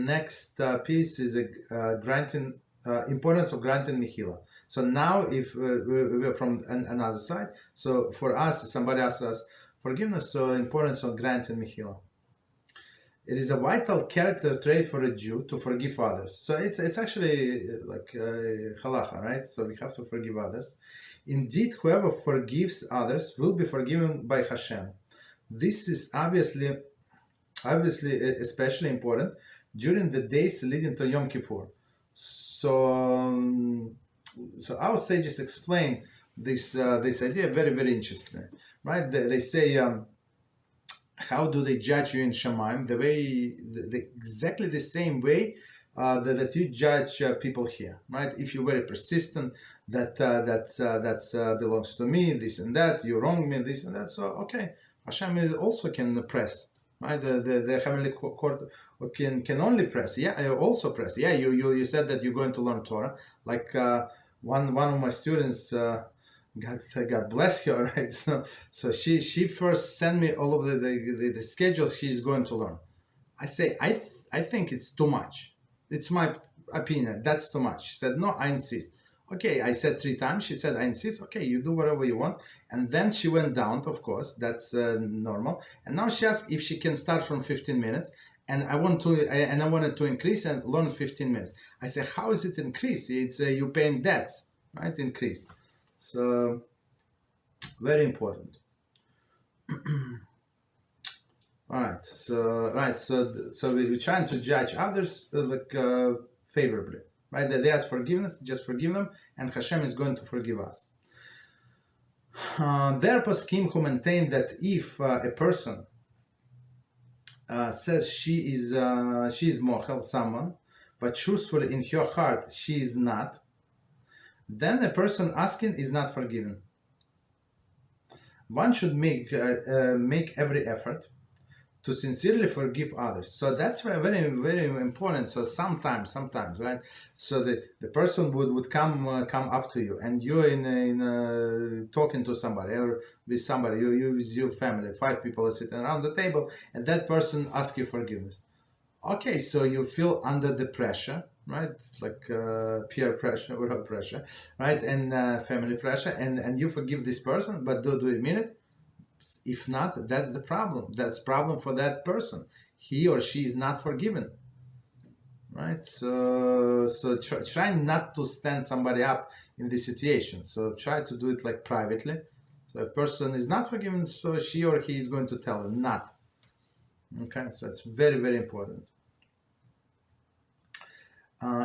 next piece is granting importance of granting Mechilah. So now, if we're from another side, so for us, somebody asks us forgiveness, so importance of granting Mechilah. It is a vital character trait for a Jew to forgive others. So it's actually like halacha, right? So we have to forgive others. Indeed, whoever forgives others will be forgiven by Hashem. This is obviously especially important during the days leading to Yom Kippur. So our sages explain this idea very, very interestingly, right? They say, how do they judge you in Shemaim? Exactly the same way that you judge people here, right? If you're very persistent, that belongs to me, this and that, you wrong me, this and that. So okay, Hashem also can press, right? The heavenly court can only press. Yeah, also press. Yeah, you said that you're going to learn Torah. Like one of my students. God bless her, right? So she first sent me all of the schedule she's going to learn. I say, I think it's too much. It's my opinion. That's too much. She said, no, I insist. Okay, I said 3 times. She said, I insist. Okay, you do whatever you want. And then she went down, of course. That's normal. And now she asked if she can start from 15 minutes. And I wanted to increase and learn 15 minutes. I said, how is it increase? It's you paying debts, right? Increase. So, very important. Alright, so we're trying to judge others favorably, right? They ask forgiveness, just forgive them, and Hashem is going to forgive us. There are poskim who maintain that if a person says she is mochel, someone, but truthfully in her heart she is not, then the person asking is not forgiven. One should make every effort to sincerely forgive others. So that's very, very important. So sometimes, right? So the person would come up to you, and you're in talking to somebody or with somebody, you with your family, 5 people are sitting around the table, and that person asks you forgiveness. Okay, so you feel under the pressure, right? Like peer pressure, world pressure, right? And family pressure, and you forgive this person, but do you mean it? If not, that's the problem. That's problem for that person. He or she is not forgiven, right? So try not to stand somebody up in this situation. So try to do it like privately. So if a person is not forgiven, so she or he is going to tell them not. Okay, so it's very, very important.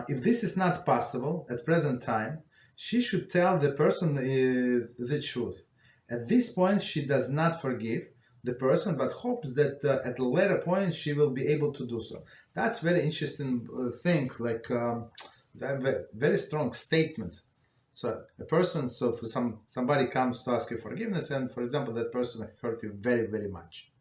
If this is not possible at present time, she should tell the person the truth. At this point, she does not forgive the person, but hopes that at a later point she will be able to do so. That's very interesting thing, like very strong statement. So a person, so for somebody comes to ask you forgiveness, and for example, that person hurt you very, very much,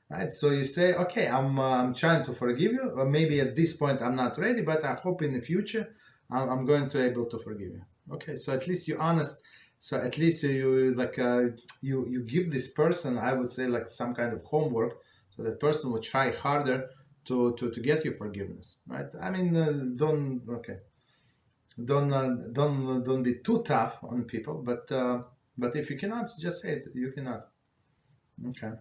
right? So you say, okay, I'm trying to forgive you, or maybe at this point I'm not ready, but I hope in the future I'm going to be able to forgive you. Okay, so at least you're honest. So at least you you give this person, I would say, like some kind of homework, so that person will try harder to get your forgiveness, right? I mean, don't be too tough on people, but if you cannot, just say it. You cannot. Okay.